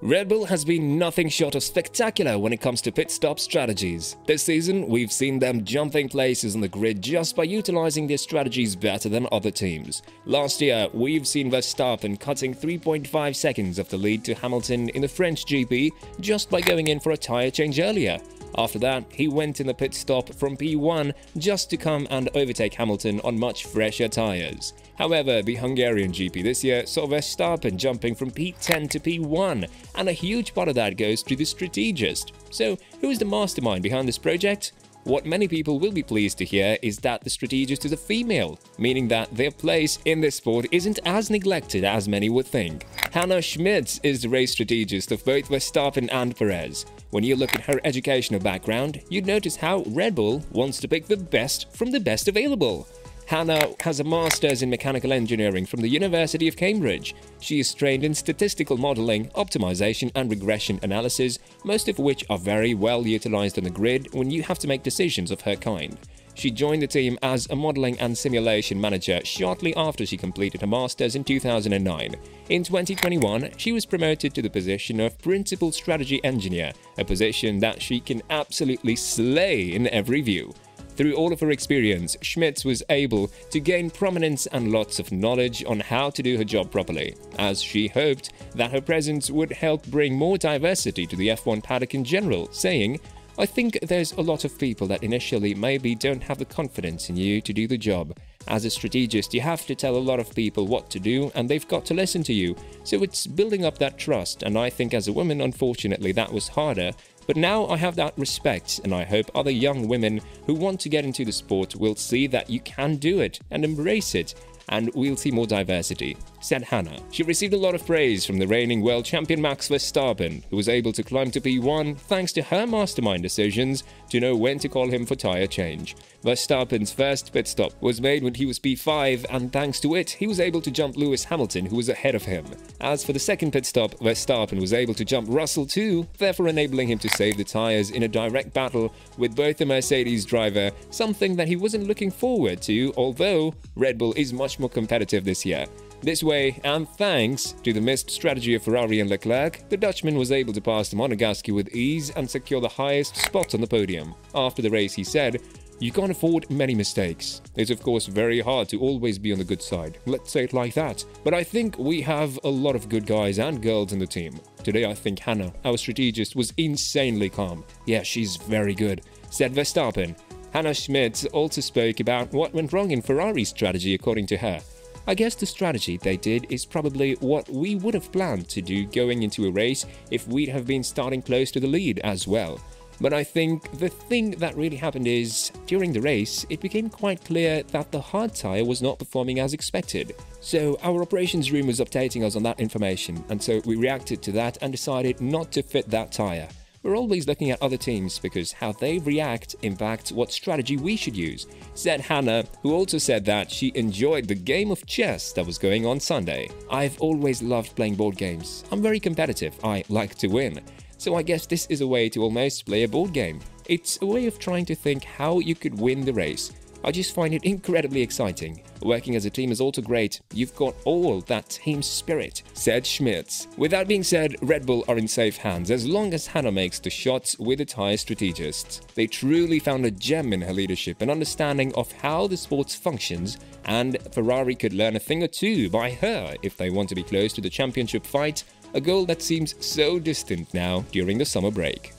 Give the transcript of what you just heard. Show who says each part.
Speaker 1: Red Bull has been nothing short of spectacular when it comes to pit stop strategies. This season, we've seen them jumping places on the grid just by utilizing their strategies better than other teams. Last year, we've seen Verstappen cutting 3.5 seconds of the lead to Hamilton in the French GP just by going in for a tyre change earlier. After that, he went in the pit stop from P1 just to come and overtake Hamilton on much fresher tyres. However, the Hungarian GP this year saw Verstappen jumping from P10 to P1, and a huge part of that goes to the strategist. So, who is the mastermind behind this project? What many people will be pleased to hear is that the strategist is a female, meaning that their place in this sport isn't as neglected as many would think. Hannah Schmitz is the race strategist of both Verstappen and Perez. When you look at her educational background, you'd notice how Red Bull wants to pick the best from the best available. Hannah has a master's in mechanical engineering from the University of Cambridge. She is trained in statistical modeling, optimization and regression analysis, most of which are very well utilized on the grid when you have to make decisions of her kind. She joined the team as a modeling and simulation manager shortly after she completed her master's in 2009. In 2021, she was promoted to the position of principal strategy engineer, a position that she can absolutely slay in every view. Through all of her experience, Schmitz was able to gain prominence and lots of knowledge on how to do her job properly, as she hoped that her presence would help bring more diversity to the F1 paddock in general, saying, "I think there's a lot of people that initially maybe don't have the confidence in you to do the job. As a strategist, you have to tell a lot of people what to do and they've got to listen to you. So it's building up that trust, and I think as a woman, unfortunately, that was harder. But now I have that respect, and I hope other young women who want to get into the sport will see that you can do it and embrace it, and we'll see more diversity," said Hannah. She received a lot of praise from the reigning world champion Max Verstappen, who was able to climb to P1 thanks to her mastermind decisions to know when to call him for tyre change. Verstappen's first pit stop was made when he was P5, and thanks to it, he was able to jump Lewis Hamilton, who was ahead of him. As for the second pit stop, Verstappen was able to jump Russell too, therefore enabling him to save the tyres in a direct battle with both the Mercedes driver, something that he wasn't looking forward to, although Red Bull is much more competitive this year. This way, and thanks to the missed strategy of Ferrari and Leclerc, the Dutchman was able to pass the Monegasque with ease and secure the highest spot on the podium. After the race, he said, "You can't afford many mistakes. It's of course very hard to always be on the good side, let's say it like that. But I think we have a lot of good guys and girls in the team. Today I think Hannah, our strategist, was insanely calm. Yeah, she's very good," said Verstappen. Hannah Schmitz also spoke about what went wrong in Ferrari's strategy according to her. "I guess the strategy they did is probably what we would have planned to do going into a race if we'd have been starting close to the lead as well. But I think the thing that really happened is, during the race, it became quite clear that the hard tyre was not performing as expected. So our operations room was updating us on that information, and so we reacted to that and decided not to fit that tyre. We're always looking at other teams because how they react impacts what strategy we should use," said Hannah, who also said that she enjoyed the game of chess that was going on Sunday. "I've always loved playing board games. I'm very competitive. I like to win. So I guess this is a way to almost play a board game. It's a way of trying to think how you could win the race. I just find it incredibly exciting. Working as a team is also great. You've got all that team spirit," said Schmitz. With that being said, Red Bull are in safe hands as long as Hannah makes the shots with the tyre strategists. They truly found a gem in her leadership and understanding of how the sport functions, and Ferrari could learn a thing or two by her if they want to be close to the championship fight, a goal that seems so distant now during the summer break.